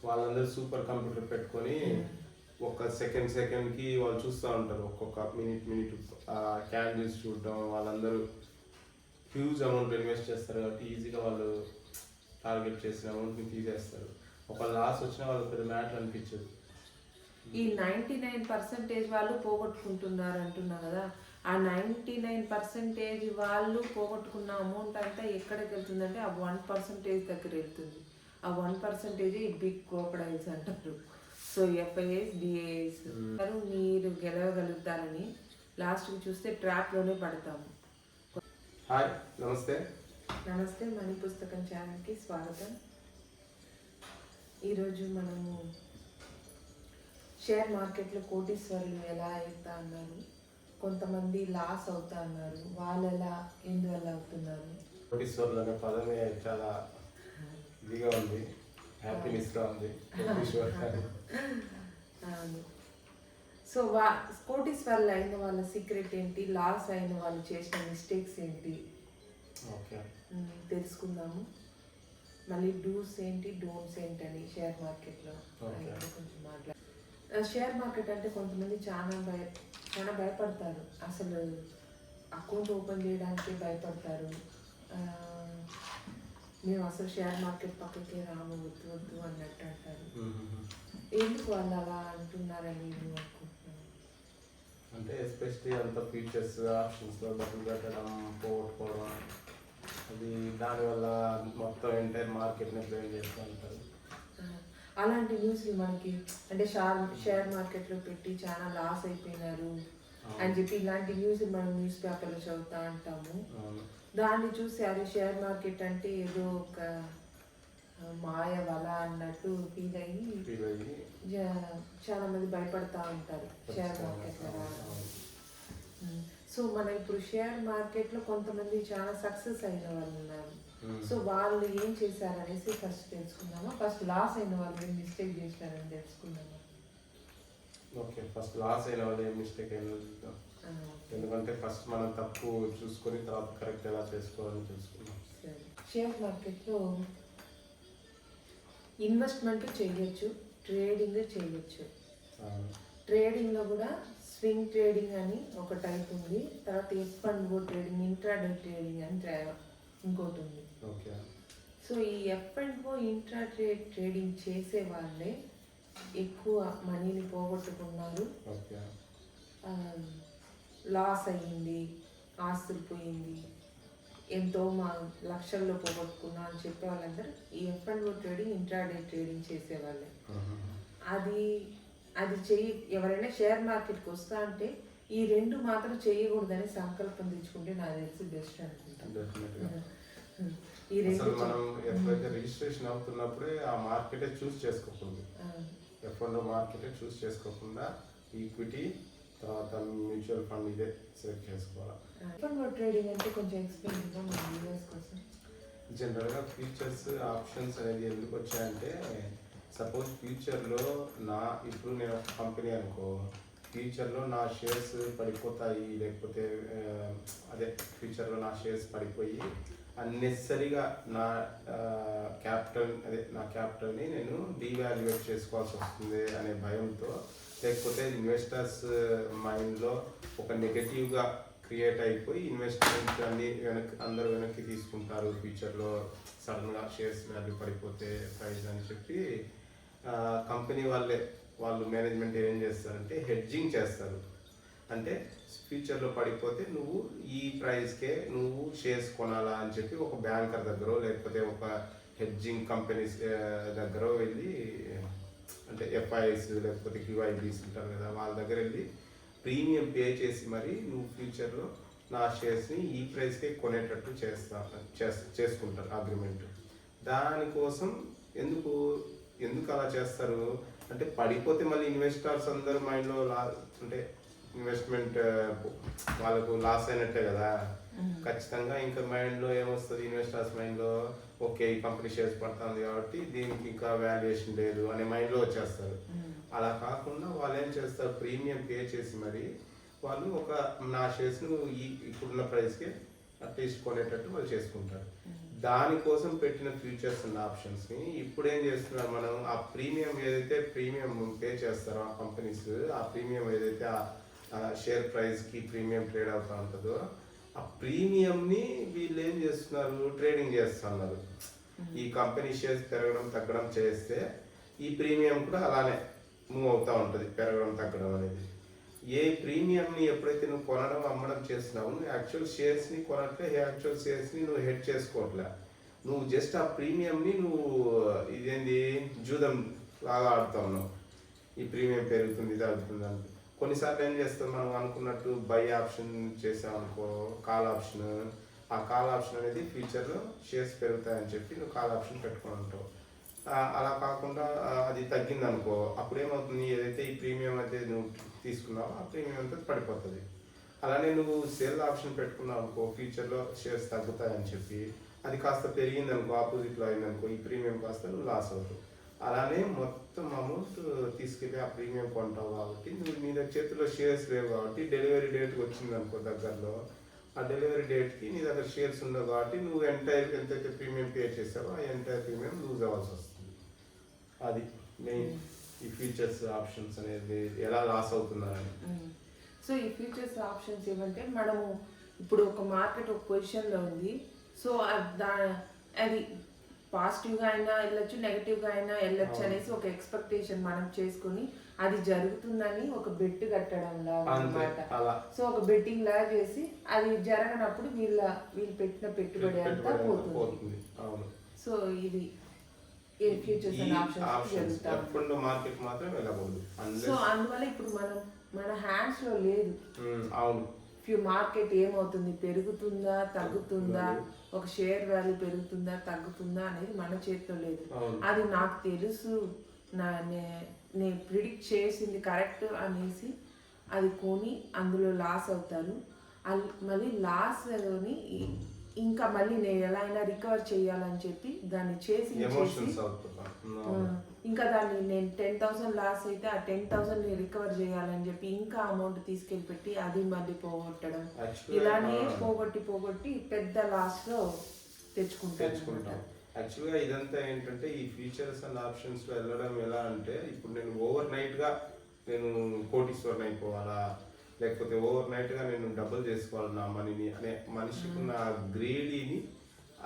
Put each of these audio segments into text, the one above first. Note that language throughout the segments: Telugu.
వాళ్ళందరూ సూపర్ కంప్యూటర్ పెట్టుకొని ఒక సెకండ్కి వాళ్ళు చూస్తూ ఉంటారు. ఒక్కొక్క మినిట్ క్యాండిల్స్ చూడటం. వాళ్ళందరూ హ్యూజ్ అమౌంట్ ఇన్వెస్ట్ చేస్తారు కాబట్టి ఈజీగా వాళ్ళు టార్గెట్ చేసిన అమౌంట్ని తీసేస్తారు. ఒక లాస్ వచ్చినా వాళ్ళకి పెద్ద మ్యాటర్ అనిపించదు. ఈ 99% వాళ్ళు పోగొట్టుకుంటున్నారు అంటున్నా కదా, ఆ 99% వాళ్ళు పోగొట్టుకున్న అమౌంట్ అంతా ఎక్కడికి వెళ్తుందంటే ఆ 1% దగ్గర వెళ్తుంది. ఆ 1% ఈ బిగ్ క్రోకడైల్స్ అంటారు. సో ఎఫ్ఐఏస్ డిఏఎస్ మీరు గెలవగలుగుతారని లాస్ట్కి చూస్తే ట్రాప్లోనే పడతాము. హాయ్, నమస్తే. మనీ పుస్తకం ఛానల్కి స్వాగతం. ఈరోజు మనము షేర్ మార్కెట్లో కోటీశ్వరులు ఎలా అవుతా అన్నారు, కొంతమంది లాస్ అవుతా అన్నారు, వాళ్ళు ఎలా ఎందువల్ల అవుతున్నారు. కోటీశ్వరులు అనే పదమే చాలా ఇదిగా ఉంది, హ్యాపీనెస్గా ఉంది. సో కోటీశ్వరులు అయిన వాళ్ళ సీక్రెట్ ఏంటి, లాస్ అయిన వాళ్ళు చేసిన మిస్టేక్స్ ఏంటి తెలుసుకుందాము. మళ్ళీ డూస్ ఏంటి డోంట్స్ ఏంటని షేర్ మార్కెట్లో కొంచెం మాట్లాడారు. షేర్ మార్కెట్ అంటే కొంతమంది చాలా భయపడతారు. అసలు అకౌంట్ ఓపెన్ చేయడానికి భయపడతారు. మేము అసలు షేర్ మార్కెట్ పక్కకే రాము, వద్దు అన్నట్టు అంటారు. ఎందుకు వాళ్ళు అలా అంటున్నారని నేను అనుకుంటున్నాను. అంటే ఎస్పెషలీ అంత ఫీచర్స్ ఆప్షన్స్లో డబ్బులు పెట్టడం, పోగొట్టుకోవడం, అది దానివల్ల మొత్తం ఎంటైర్ మార్కెట్ని ప్లేన్ చేస్తూ ఉంటారు. అలాంటి న్యూస్లు మనకి అంటే షేర్ మార్కెట్లో పెట్టి చాలా లాస్ అయిపోయినారు అని చెప్పి ఇలాంటి న్యూస్ మనం న్యూస్ పేపర్లో చదువుతూ ఉంటాము. దాన్ని చూసి అదే షేర్ మార్కెట్ అంటే ఏదో ఒక మాయ వల అన్నట్టు ఫీల్ అయ్యి చాలా మంది భయపడతా ఉంటారు షేర్ మార్కెట్లో. సో మనం ఇప్పుడు షేర్ మార్కెట్లో కొంతమంది చాలా సక్సెస్ అయిన వాళ్ళు ఉన్నారు. సో వాళ్ళు ఏం చేశారనేసి ఫస్ట్ తెలుసుకుందామా. ఫస్ట్ లాస్ అయిన వాళ్ళు ఏం మిస్టేక్ చేశారని తెలుసుకుందామా. ఓకే, ఫస్ట్ లాస్ అయిన వాళ్ళు ఏం మిస్టేక్ అయినా చూద్దాం. ఎందుకంటే ఫస్ట్ మనం తప్పు చూసుకొని తర్వాత కరెక్ట్ ఎలా చేసుకోవాలని తెలుసుకుందాం. షేర్ మార్కెట్లో ఇన్వెస్ట్మెంట్ చేయొచ్చు, ట్రేడింగ్ చేయొచ్చు. ట్రేడింగ్లో కూడా స్వింగ్ ట్రేడింగ్ అని ఒక టైప్ ఉంది. తర్వాత F&O ట్రేడింగ్, ఇంట్రాడే ట్రేడింగ్ అని ఇంకోటి ఉంది. సో ఈ F&O ఇంట్రాడే ట్రేడింగ్ చేసే వాళ్ళే ఎక్కువ మనీని పోగొట్టుకున్నారు, లాస్ అయ్యింది, ఆస్తులు పోయింది, ఎంతో లక్షల్లో పోగొట్టుకున్నా అని చెప్పే వాళ్ళందరూ ఈ F&O ట్రేడింగ్, ఇంట్రాడే ట్రేడింగ్ చేసేవాళ్ళే. అది ఎవరైనా షేర్ మార్కెట్కి వస్తా అంటే ఈ రెండు మాత్రం చేయకూడదని సంకల్పం తెచ్చుకుంటే నాకు తెలిసి బెస్ట్ అనుకుంటాను. ఈ రెండు మనం ఎప్పుడైతే రిజిస్ట్రేషన్ అవుతున్నప్పుడే ఆ మార్కెటే చూస్ చేసుకోకూడదు. F&O మార్కెటే చూస్ చేసుకోకుండా ఈక్విటీ తర్వాత మ్యూచువల్ ఫండ్ ఇదే సెలెక్ట్ చేసుకోవాలి. F&O ట్రేడింగ్ అంటే కొంచెం ఎక్స్ప్లెయిన్ చేద్దాం మన వ్యూవర్స్ కోసం. జనరల్గా ఫ్యూచర్స్ ఆప్షన్స్ అనేది ఎందుకు వచ్చాయంటే, సపోజ్ ఫ్యూచర్లో ఇప్పుడు నేను ఒక కంపెనీ అనుకో, ఫ్యూచర్లో నా షేర్స్ పడిపోతాయి, లేకపోతే ఫ్యూచర్లో నా షేర్స్ పడిపోయి అన్నెసరీగా నా క్యాపిటల్ని నేను డీవాల్యుయేట్ చేసుకోవాల్సి వస్తుంది అనే భయంతో, లేకపోతే ఇన్వెస్టర్స్ మైండ్లో ఒక నెగటివ్గా క్రియేట్ అయిపోయి ఇన్వెస్ట్మెంట్ అన్ని అందరూ వెనక్కి తీసుకుంటారు ఫ్యూచర్లో సడన్గా షేర్స్ వాల్యూ పడిపోతే ప్రైస్ అని చెప్పి కంపెనీ వాళ్ళు మేనేజ్మెంట్ ఏం చేస్తారంటే హెడ్జింగ్ చేస్తారు. అంటే ఫ్యూచర్లో పడిపోతే నువ్వు ఈ ప్రైస్కే నువ్వు షేర్స్ కొనాలా అని చెప్పి ఒక బ్యాంకర్ దగ్గర లేకపోతే ఒక హెడ్జింగ్ కంపెనీస్ దగ్గర వెళ్ళి, అంటే FIs లేకపోతే QIBs ఉంటారు కదా, వాళ్ళ దగ్గర వెళ్ళి ప్రీమియం పే చేసి మరి నువ్వు ఫ్యూచర్లో నా షేర్స్ని ఈ ప్రైస్కే కొనేటట్టు చేసుకుంటారు అగ్రిమెంట్. దానికోసం ఎందుకు అలా చేస్తారు అంటే, పడిపోతే మళ్ళీ ఇన్వెస్టర్స్ అందరూ మైండ్లో అంటే ఇన్వెస్ట్మెంట్ వాళ్ళకు లాస్ అయినట్టే కదా. ఖచ్చితంగా ఇంకా మైండ్లో ఏమొస్తుంది, ఇన్వెస్టర్స్ మైండ్లో ఓకే ఈ కంపెనీ షేర్స్ పడుతుంది కాబట్టి దీనికి ఇంకా వాల్యుయేషన్ లేదు అనే మైండ్లో వచ్చేస్తారు. అలా కాకుండా వాళ్ళు ఏం చేస్తారు, ప్రీమియం పే చేసి మరి వాళ్ళు నా షేర్స్ను ఇప్పుడున్న ప్రైస్కే అట్లీస్ట్ కొనేటట్టు వాళ్ళు చేసుకుంటారు. దానికోసం పెట్టిన ఫ్యూచర్స్ అండ్ ఆప్షన్స్ని ఇప్పుడు ఏం చేస్తున్నారు మనం ఆ ప్రీమియం ఏదైతే ప్రీమియం పే చేస్తారో ఆ కంపెనీస్ ఆ ప్రీమియం ఏదైతే ఆ షేర్ ప్రైస్కి ప్రీమియం ట్రేడ్ అవుతూ ఉంటుందో ఆ ప్రీమియంని వీళ్ళు ఏం చేస్తున్నారు ట్రేడింగ్ చేస్తున్నారు. ఈ కంపెనీ షేర్స్ పెరగడం తగ్గడం చేస్తే ఈ ప్రీమియం కూడా అలానే మూవ్ అవుతూ ఉంటుంది పెరగడం తగ్గడం అనేది. ఏ ప్రీమియంని ఎప్పుడైతే నువ్వు కొనడం అమ్మడం చేస్తున్నావు నువ్వు యాక్చువల్ షేర్స్ని కొనట్లే యాక్చువల్ షేర్స్ని నువ్వు హెడ్ చేసుకోవట్లే. నువ్వు జస్ట్ ఆ ప్రీమియంని నువ్వు ఇదేంది జూదం లాగా ఆడుతూ ఉన్నావు. ఈ ప్రీమియం పెరుగుతుంది తగ్గుతుంది అని. కొన్నిసార్లు ఏం చేస్తాం మనం అనుకున్నట్టు బై ఆప్షన్ చేసామనుకో కాల్ ఆప్షన్. ఆ కాల్ ఆప్షన్ అనేది ఫ్యూచర్లో షేర్స్ పెరుగుతాయని చెప్పి నువ్వు కాల్ ఆప్షన్ పెట్టుకుని ఉంటావు. అలా కాకుండా అది తగ్గింది అనుకో అప్పుడు ఏమవుతుంది ఏదైతే ఈ ప్రీమియం అయితే నువ్వు తీసుకున్నావో ఆ ప్రీమియం అంతా పడిపోతుంది. అలానే నువ్వు సేల్ ఆప్షన్ పెట్టుకున్నావు అనుకో ఫ్యూచర్లో షేర్స్ తగ్గుతాయని చెప్పి అది కాస్త పెరిగింది అనుకో ఆపోజిట్లో అయిందనుకో ఈ ప్రీమియం కాస్త నువ్వు లాస్ అవుతావు. అలానే మొత్తం అమౌంట్ తీసుకెళ్ళి ఆ ప్రీమియం కొంటావు కాబట్టి నువ్వు నీ దగ్గర చేతిలో షేర్స్ లేవు కాబట్టి డెలివరీ డేట్కి వచ్చింది అనుకో దగ్గరలో ఆ డెలివరీ డేట్కి నీ దగ్గర షేర్స్ ఉండవు కాబట్టి నువ్వు ఎంతైతే ప్రీమియం పే చేసావో ఆ ఎంటైర్ ప్రీమియం లూజ్ అవ్వాల్సి వస్తుంది. అది మెయిన్ ఈ ఫ్యూచర్స్ ఆప్షన్స్ అనేది ఎలా లాస్ అవుతున్నారని. సో ఈ ఫ్యూచర్స్ ఆప్షన్స్ ఏమంటే మనము ఇప్పుడు ఒక మార్కెట్ ఒక పొజిషన్లో ఉంది. సో అది పాజిటివ్గా అయినా వెళ్ళొచ్చు నెగిటివ్గా అయినా వెళ్ళొచ్చు అనేసి ఒక ఎక్స్పెక్టేషన్ మనం చేసుకుని అది జరుగుతుందని ఒక బెట్ కట్టడం లాగా అన్నమాట. సో ఒక బెట్టింగ్ లాగా చేసి అది జరగనప్పుడు వీళ్ళు పెట్టిన పెట్టుబడి అంతా పోతుంది. సో ఇది ఫ్యూచర్స్ అండ్ ఆప్షన్స్ మార్కెట్ మాత్రం వెళ్ళకూడదు. సో అందువల్ల ఇప్పుడు మన హ్యాండ్స్ లో లేదు. అవును మార్కెట్ ఏమవుతుంది పెరుగుతుందా తగ్గుతుందా ఒక షేర్ వాల్యూ పెరుగుతుందా తగ్గుతుందా అనేది మన చేతిలో లేదు. అది నాకు తెలుసు నేను ప్రిడిక్ట్ చేసింది కరెక్ట్ అనేసి అది కొని అందులో లాస్ అవుతారు. మళ్ళీ లాస్లోని ఇంకా మళ్ళీ నేను ఎలా అయినా రికవర్ చేయాలని చెప్పి దాన్ని చేసి ఇంకా దాన్ని నేను 10,000 లాస్ అయితే ఆ 10,000 రికవర్ చేయాలని చెప్పి ఇంకా అమౌంట్ తీసుకెళ్ళి పెట్టి అది మళ్ళీ పోగొట్టడం ఇలానే పోగొట్టి పెద్ద లాస్ లో తెచ్చుకుంటాం. యాక్చువల్గా ఇదంతా ఏంటంటే ఈ ఫీచర్స్ అండ్ ఆప్షన్స్ లో వెళ్ళడం ఎలా అంటే ఇప్పుడు నేను ఓవర్ నైట్ గా నేను కోటీశ్వరుని అయిపోవాలా లేకపోతే ఓవర్ నైట్ గా నేను డబుల్ చేసుకోవాలి నా మనీని అనే మనిషికి ఉన్న గ్రీడీని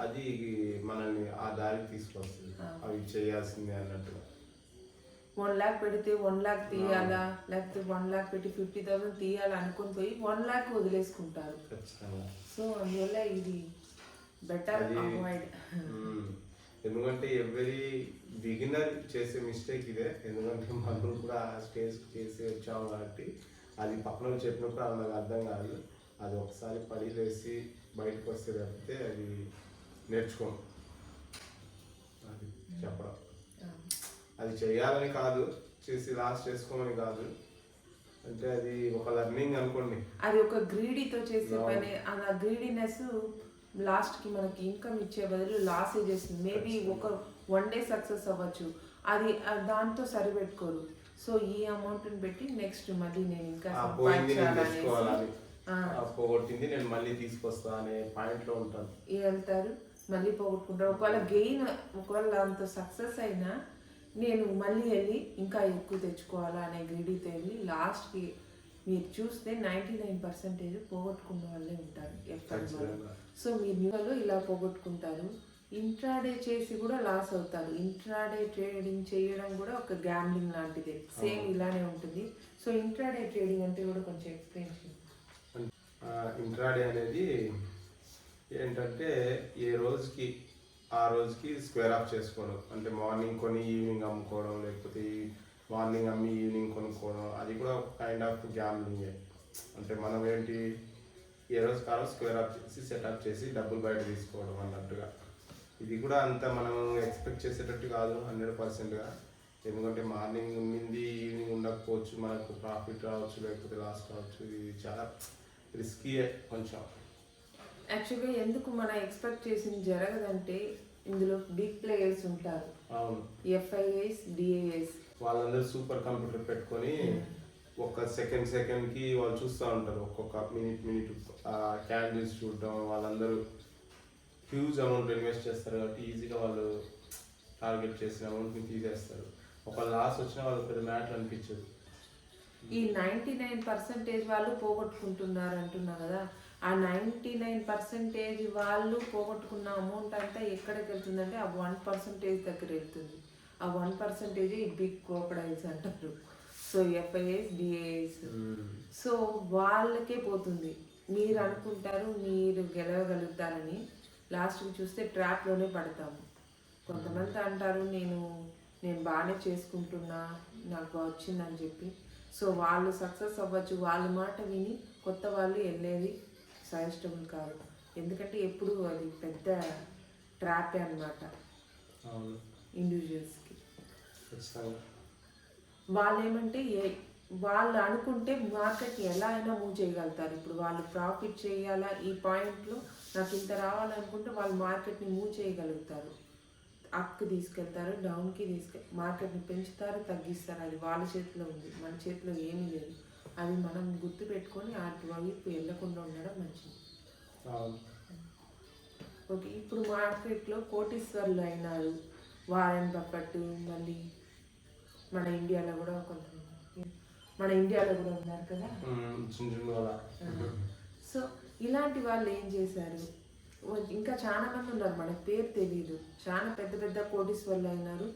అది మనల్ని ఆ దారికి తీసుకొస్తుంది. అవి చేయాల్సిందే అన్నట్టుగా 1 lakh పెడితే 1 lakh తీయాలా లేకపోతే 1 lakh పెట్టి 50,000 తీయాలా అనుకుని పోయి 1 lakh వదిలేసుకుంటారు. సో అందువల్ల ఇది బెటర్ అవాయిడ్. ఎందుకంటే ఎవరీ బిగినర్ చేసే మిస్టేక్ ఇదే. ఎందుకంటే మనం కూడా స్టేజ్ చేసి వచ్చాము కాబట్టి అది పక్కన చెప్పినప్పుడు అది నాకు అర్థం కాదు. అది ఒకసారి పడి లేసి బయటకు వస్తే తప్పితే అది నేర్చుకోం. అది చెప్పడం అది చేయాలని కాదు చేసి లాస్ట్ చేసుకోమని కాదు. అంటే అది ఒక లర్నింగ్ అనుకోండి. అది ఒక గ్రీడీతో చేసే పని. ఆ గ్రీడీనెస్ లాస్ట్ కి మనకి ఇన్కమ్ ఇచ్చే బదులు లాస్ చేస్తుంది. మేబీ ఒక 1 day సక్సెస్ అవ్వచ్చు అది దాంతో సరిపెట్టుకోరు. సో ఈ అమౌంట్ పెట్టి నెక్స్ట్ మళ్ళీ నేను ఇంకా పోగొట్టింది నేను మళ్ళీ తీసుకొస్తా అనే పాయింట్ లో ఉంటాను. వెళ్తారు మళ్ళీ పోగొట్టుకుంటారు. ఒకవేళ దాంతో సక్సెస్ అయినా నేను మళ్ళీ వెళ్ళి ఇంకా ఎక్కువ తెచ్చుకోవాలా అనే గ్రీడీతో వెళ్ళి లాస్ట్కి మీరు చూస్తే 99% పోగొట్టుకున్న వాళ్ళే ఉంటారు ఎఫ్ఐలో. సో మీరు న్యూలో ఇలా పోగొట్టుకుంటారు. ఇంట్రాడే చేసి కూడా లాస్ అవుతారు. ఇంట్రాడే ట్రేడింగ్ చేయడం కూడా ఒక గ్యాంబ్లింగ్ లాంటిదే. సేమ్ ఇలానే ఉంటుంది. సో ఇంట్రాడే ట్రేడింగ్ అంటే కూడా కొంచెం ఎక్స్ప్లెయిన్ చేయండి. ఇంట్రాడే అనేది ఏంటంటే ఏ రోజుకి ఆ రోజుకి స్క్వేర్ ఆఫ్ చేసుకోవడం. అంటే మార్నింగ్ కొని ఈవినింగ్ అమ్ముకోవడం లేకపోతే మార్నింగ్ అమ్మి ఈవినింగ్ కొనుక్కోవడం అది కూడా ఒక కైండ్ ఆఫ్ గ్యాంబ్లింగే. అంటే మనం ఏంటి ఏ రోజు కాలం స్క్వేర్ ఆఫ్ చేసి సెటప్ చేసి డబ్బులు బయట తీసుకోవడం అన్నట్టుగా. ఇది కూడా అంత మనం ఎక్స్పెక్ట్ చేసేటట్టు కాదు 100%గా. ఎందుకంటే మార్నింగ్ ఉండింది ఈవినింగ్ ఉండకపోవచ్చు, మనకు ప్రాఫిట్ రావచ్చు లేకపోతే లాస్ కావచ్చు. ఇది చాలా రిస్కీయే కొంచెం. యాక్చువల్గా ఎందుకు మనం ఎక్స్పెక్ట్ చేసింది జరగదంటే ఇందులో బిగ్ ప్లేయర్స్ ఉంటారు. అవును, ఎఫ్ఐఎస్ డిఐఎస్ వాళ్ళందరూ సూపర్ కంప్యూటర్ పెట్టుకొని ఒక సెకండ్కి వాళ్ళు చూస్తూ ఉంటారు. ఒక్కొక్క మినిట్ క్యాండిల్స్ చూడడం. వాళ్ళందరూ హ్యూజ్ అమౌంట్ ఇన్వెస్ట్ చేస్తారు కాబట్టి ఈజీగా వాళ్ళు టార్గెట్ చేసిన అమౌంట్ని తీసేస్తారు. ఒక లాస్ వచ్చినా వాళ్ళకి పెద్ద మ్యాటర్ అనిపించదు. ఈ 99% వాళ్ళు పోగొట్టుకుంటున్నారు అంటున్నా కదా, ఆ 99% వాళ్ళు పోగొట్టుకున్న అమౌంట్ అంతా ఎక్కడికి వెళ్తుందంటే ఆ 1% దగ్గర వెళ్తుంది. ఆ 1% ఈ బిగ్ క్రోకడైల్స్ అంటారు. సో FIAs, DAs, సో వాళ్ళకే పోతుంది. మీరు అనుకుంటారు మీరు గెలవగలుగుతారని, లాస్ట్కి చూస్తే ట్రాప్లోనే పడతాము. కొంతమంది అంటారు నేను బాగానే చేసుకుంటున్నా, నాకు వచ్చిందని చెప్పి. సో వాళ్ళు సక్సెస్ అవ్వచ్చు, వాళ్ళ మాట విని కొత్త వాళ్ళు వెళ్ళేది సజెస్టబుల్ కాదు. ఎందుకంటే ఎప్పుడు అది పెద్ద ట్రాపే అన్నమాట ఇండివిజువల్స్కి. వాళ్ళు ఏమంటే వాళ్ళు అనుకుంటే మార్కెట్ ఎలా అయినా మూవ్ చేయగలుగుతారు. ఇప్పుడు వాళ్ళు ప్రాఫిట్ చేయాలా, ఈ పాయింట్లో నాకు ఇంత రావాలనుకుంటే వాళ్ళు మార్కెట్ని మూవ్ చేయగలుగుతారు. అప్కి తీసుకెళ్తారు, డౌన్కి మార్కెట్ని పెంచుతారు, తగ్గిస్తారు. అది వాళ్ళ చేతిలో ఉంది, మన చేతిలో ఏమీ లేదు. అది మనం గుర్తు పెట్టుకొని అటువైపు వెళ్ళకుండా ఉండడం మంచిది. ఓకే, ఇప్పుడు మార్కెట్లో కోటీశ్వర్లు అయినారు వారెన్ బఫెట్, మళ్ళీ మన ఇండియాలో కూడా ఉన్నారు కదా. సో ఇలాంటి వాళ్ళు ఏం చేశారు, ఇంకా చాలా మంది ఉన్నారు, మనకు పేరు తెలియదు. చాలా పెద్ద పెద్ద కోటీశ్వర్లు అయినారు.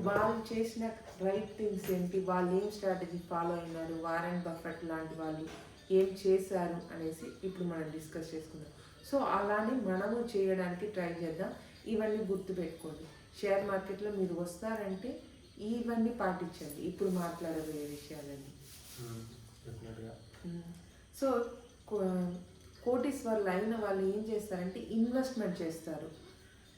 వాళ్ళు చేసిన రైట్ థింగ్స్ ఏంటి, వాళ్ళు ఏం స్ట్రాటజీ ఫాలో అయినారు, వారెన్ బఫెట్ లాంటి వాళ్ళు ఏం చేశారు అనేసి ఇప్పుడు మనం డిస్కస్ చేసుకుందాం. సో అలానే మనము చేయడానికి ట్రై చేద్దాం. ఇవన్నీ గుర్తుపెట్టుకోండి. షేర్ మార్కెట్లో మీరు వస్తారంటే ఇవన్నీ పాటించండి, ఇప్పుడు మాట్లాడబోయే విషయాలన్నీ. సో కోటీశ్వర్లు అయిన వాళ్ళు ఏం చేస్తారంటే ఇన్వెస్ట్మెంట్ చేస్తారు.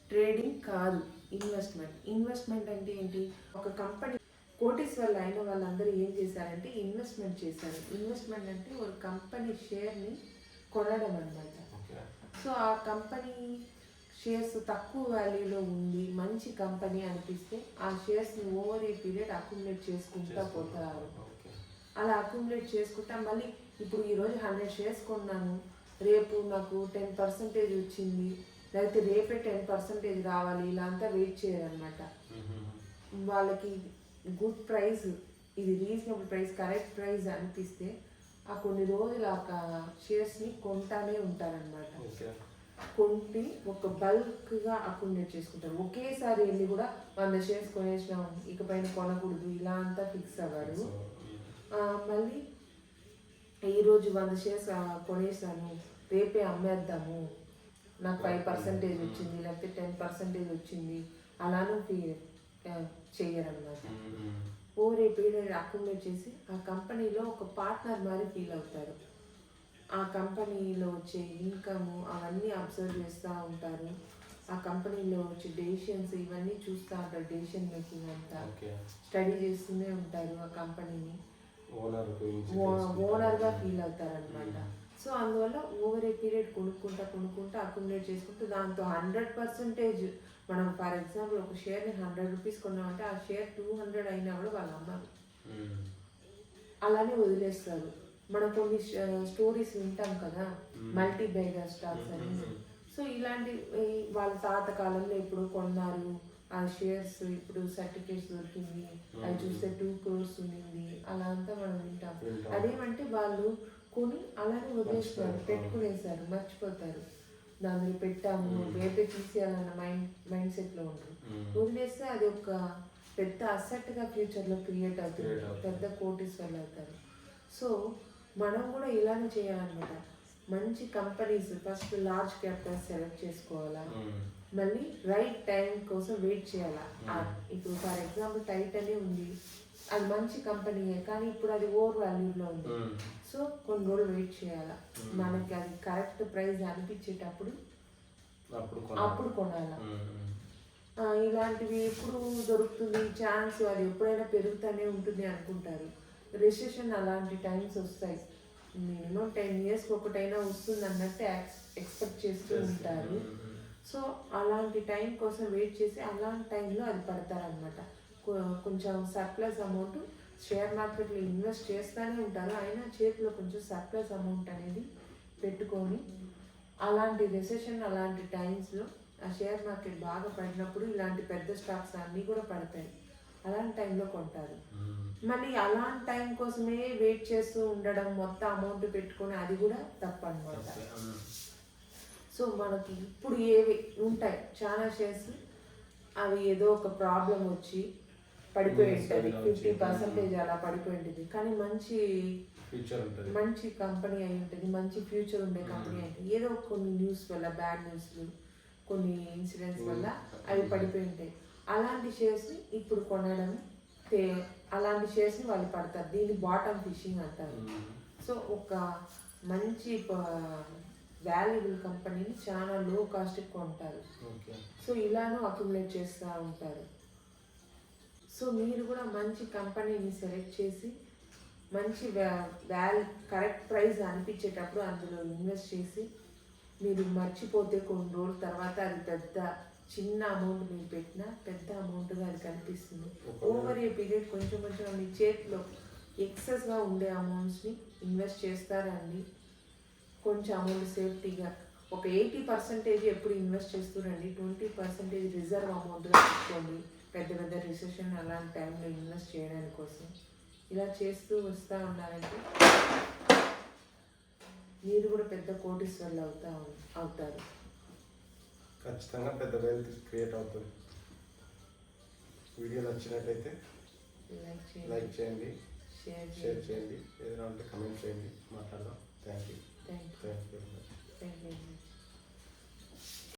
ట్రేడింగ్ కాదు, ఇన్వెస్ట్మెంట్ అంటే ఏంటి, ఒక కంపెనీ కోటీశ్వర్లు అయిన వాళ్ళందరూ ఏం చేశారంటే ఇన్వెస్ట్మెంట్ చేశారు. ఇన్వెస్ట్మెంట్ అంటే ఒక కంపెనీ షేర్ని కొనడం అన్నమాట. సో ఆ కంపెనీ షేర్స్ తక్కువ వాల్యూలో ఉంది, మంచి కంపెనీ అనిపిస్తే ఆ షేర్స్ని ఓవర్ ఏ పీరియడ్ అక్యుములేట్ చేసుకుంటూ పోతారు. అలా అక్యుములేట్ చేసుకుంటా మళ్ళీ ఇప్పుడు ఈరోజు 100 షేర్స్ కొన్నాను, రేపు నాకు 10% వచ్చింది, లేకపోతే రేపే 10% రావాలి, ఇలా అంతా వెయిట్ చేయరనమాట. వాళ్ళకి గుడ్ ప్రైస్, ఇది రీజనబుల్ ప్రైస్, కరెక్ట్ ప్రైస్ అనిపిస్తే ఆ కొన్ని రోజులు ఆ షేర్స్ని కొంటానే ఉంటారనమాట. కొంటి ఒక బల్క్గా అక్యుములేట్ చేసుకుంటారు. ఒకేసారి వెళ్ళి కూడా 100 షేర్స్ కొనేసినాం ఇకపైన కొనకూడదు ఇలా అంతా ఫిక్స్ అవ్వరు. మళ్ళీ ఈరోజు 100 షేర్స్ కొనేసాను, రేపే అమ్మేద్దాము, నాకు 5% వచ్చింది లేకపోతే 10% వచ్చింది అలానూ చెయ్యరన్నమాట. ఓవర్ ఏ పీరియడ్ అక్యుములేట్ చేసి ఆ కంపెనీలో ఒక పార్ట్నర్ మరి ఫీల్ అవుతారు. ఆ కంపెనీలో వచ్చే ఇన్కమ్ అవన్నీ అబ్జర్వ్ చేస్తూ ఉంటారు. ఆ కంపెనీలో వచ్చే డెసిషన్స్ ఇవన్నీ చూస్తూ ఉంటారు. డెసిషన్ మేకింగ్ అంతా స్టడీ చేస్తూనే ఉంటారు. ఆ కంపెనీని ఓనర్గా ఫీల్ అవుతారు అనమాట. సో అందువల్ల ఓవర్ ఏ పీరియడ్ కొనుక్కుంటా అక్యుములేట్ చేసుకుంటూ దాంతో 100% మనం ఫర్ ఎగ్జాంపుల్ ఒక షేర్ని 100 రూపీస్ కొన్నామంటే ఆ షేర్ 200 అయినా కూడా వాళ్ళు అమ్మరు, అలానే వదిలేస్తారు. మనం కొన్ని స్టోరీస్ వింటాం కదా, మల్టీ బేగర్ స్టాక్స్ అని. సో ఇలాంటి వాళ్ళ తాత కాలంలో ఎప్పుడు కొన్నారు ఆ షేర్స్, ఇప్పుడు సర్టిఫికేట్స్ దొరికింది, అది చూస్తే 2 crores ఉంది, అలా అంతా మనం వింటాం. అదేమంటే వాళ్ళు కొని అలానే వదిలేస్తారు, పెట్టుకునేసారు, మర్చిపోతారు. దాన్ని పెట్టాము రేపే తీసేయాలన్న మైండ్ సెట్లో ఉంటారు. వదిలేస్తే అది ఒక పెద్ద అసెట్గా ఫ్యూచర్లో క్రియేట్ అవుతుంది, పెద్ద కోటీశ్వర్లు అవుతారు. సో మనం కూడా ఇలానే చేయాలన్నమాట. మంచి companies first large capital select చేసుకోవాలా, మళ్ళీ రైట్ టైం కోసం వెయిట్ చేయాలా. ఇప్పుడు ఫర్ ఎగ్జాంపుల్ టైటానే ఉంది, అది మంచి కంపెనీయే కానీ ఇప్పుడు అది ఓవర్ వాల్యూలో ఉంది. సో కొన్ని రోజులు వెయిట్ చేయాలా, మనకి అది కరెక్ట్ ప్రైస్ అనిపించేటప్పుడు అప్పుడు కొనాలా. ఇలాంటివి ఎప్పుడు దొరుకుతుంది ఛాన్స్, అది ఎప్పుడైనా పెరుగుతూనే ఉంటుంది అనుకుంటారు. రిసెషన్ అలాంటి టైమ్స్ వస్తాయి, మినిమం 10 yearsకి ఒకటైనా వస్తుంది అన్నట్టు ఎక్స్పెక్ట్ చేస్తూ ఉంటారు. సో అలాంటి టైం కోసం వెయిట్ చేసి అలాంటి టైంలో అది పడతారనమాట. కొంచెం సర్ప్లస్ అమౌంట్ షేర్ మార్కెట్లో ఇన్వెస్ట్ చేస్తూనే ఉంటారు, అయినా చేతిలో కొంచెం సర్ప్లస్ అమౌంట్ అనేది పెట్టుకొని అలాంటి రిసెషన్ అలాంటి టైమ్స్లో ఆ షేర్ మార్కెట్ బాగా పడినప్పుడు ఇలాంటి పెద్ద స్టాక్స్ అన్నీ కూడా పడతాయి. అలాంటి టైంలో కొంటారు. మళ్ళీ అలాంటి టైం కోసమే వెయిట్ చేస్తూ ఉండడం, మొత్తం అమౌంట్ పెట్టుకొని, అది కూడా తప్పు అనమాట. సో మనకి ఇప్పుడు ఏవి ఉంటాయి చాలా షేర్స్, అవి ఏదో ఒక ప్రాబ్లం వచ్చి పడిపోయి ఉంటుంది, 50% అలా పడిపోయి ఉంటుంది. కానీ మంచి ఫ్యూచర్ ఉంటుంది, మంచి కంపెనీ అయి ఉంటుంది, మంచి ఫ్యూచర్ ఉండే కంపెనీ అయి ఉంటుంది. ఏదో కొన్ని న్యూస్ వల్ల, బ్యాడ్ న్యూస్లు, కొన్ని ఇన్సిడెంట్స్ వల్ల అవి పడిపోయి ఉంటాయి. అలాంటి షేర్స్ని ఇప్పుడు కొనడం, అలాంటి షేర్స్ని వాళ్ళు పడతారు. దీన్ని బాటమ్ ఫిషింగ్ అంటారు. సో ఒక మంచి వాల్యుబుల్ కంపెనీని చాలా లో కాస్ట్కి కొంటారు. సో ఇలానూ అక్యుములేట్ చేస్తూ ఉంటారు. సో మీరు కూడా మంచి కంపెనీని సెలెక్ట్ చేసి మంచి కరెక్ట్ ప్రైస్ అనిపించేటప్పుడు అందులో ఇన్వెస్ట్ చేసి, మీరు మర్చిపోతే కొన్ని రోజుల తర్వాత అది చిన్న అమౌంట్ మీరు పెట్టినా పెద్ద అమౌంట్గా అది కనిపిస్తుంది. ఓవర్ ఏ పీరియడ్ కొంచెం కొంచెం మీ చేతిలో ఎక్సెస్గా ఉండే అమౌంట్స్ని ఇన్వెస్ట్ చేస్తారండి. కొంచెం అమౌంట్ సేఫ్టీగా ఒక 80% ఎప్పుడు ఇన్వెస్ట్ చేస్తురండి, 20% రిజర్వ్ అమౌంట్గా పెట్టుకోండి. పెద్ద పెద్ద రిసెషన్ అలాంటి టైంలో ఇన్వెస్ట్ చేయడానికి కోసం ఇలా చేస్తూ వస్తూ ఉన్నారంటే మీరు కూడా పెద్ద కోటీశ్వర్లు అవుతారు. ఖచ్చితంగా పెద్ద వెల్త్ క్రియేట్ అవుతుంది. వీడియో నచ్చినట్లయితే లైక్ చేయండి, షేర్ చేయండి, ఏదైనా ఉంటే కమెంట్ చేయండి, మాట్లాడదాం. Thank you. Thank you.